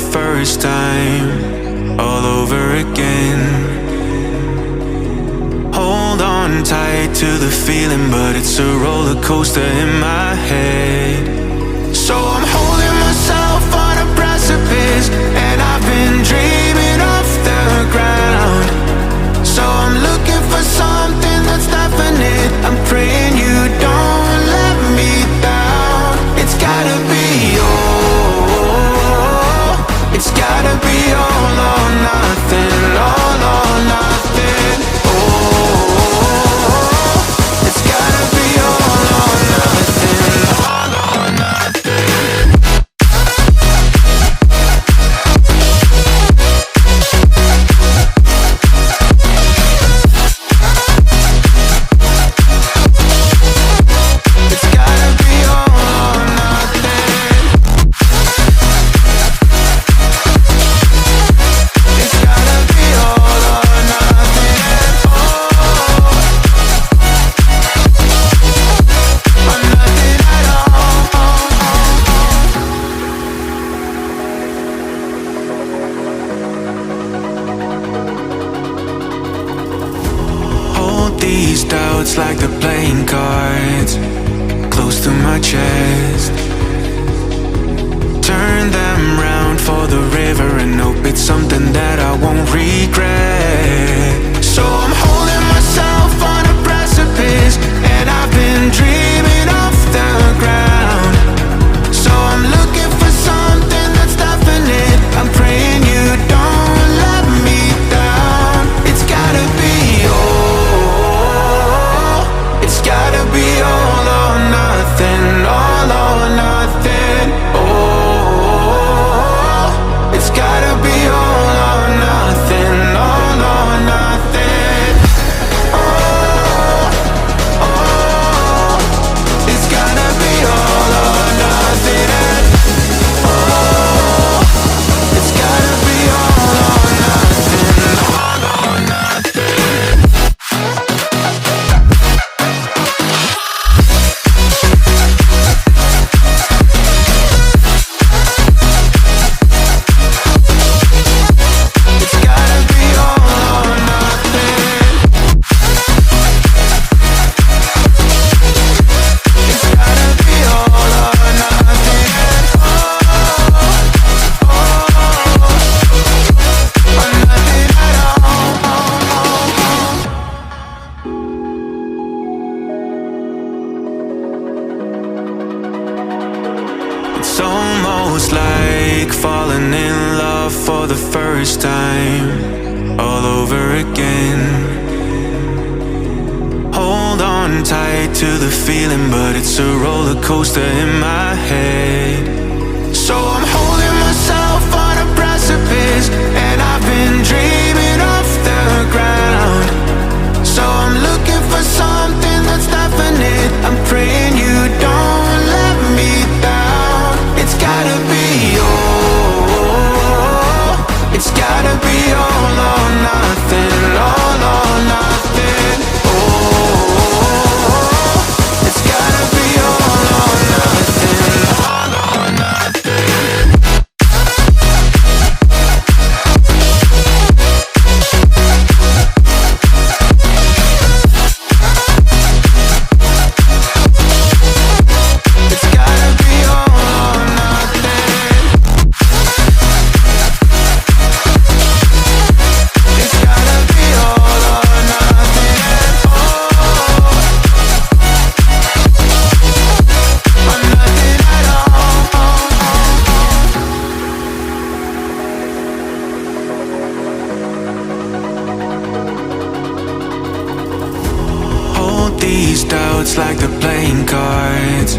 first time, all over again. Hold on tight to the feeling, but it's a roller coaster in my head. So I'm holding myself on a precipice, and I've been dreaming off the ground. So I'm looking for something that's definite. I'm praying you don't let me down. It's gotta be all, it's gotta be all or nothing, all or nothing. Oh, it's gotta be all or nothing, all or nothing. These doubts like they're playing cards, close to my chest. Turn them round for the river and hope it's something that I won't regret. So I'm holding myself on a precipice, and I've been dreaming off the ground. So I'm looking for something that's definite. I'm praying you don't let me down. It's gotta be it's gotta be all or nothing, all or nothing. Oh, it's gotta be all or nothing, all or nothing. Oh, oh, it's gotta be all or nothing. Oh, it's gotta be all or nothing, all or nothing. It's almost like falling in love for the first time, all over again. Hold on tight to the feeling, but it's a roller coaster in my head. So I'm holding myself on a precipice, and I've been dreaming off the ground. So I'm looking for something that's definite. I'm praying you don't let me down. It's gotta be all, it's gotta be all or nothing, all or nothing. Oh, it's gotta be all or nothing, all or nothing. These doubts like they're playing cards,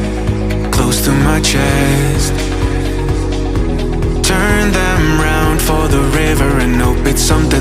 close to my chest. Turn them round for the river and hope it's something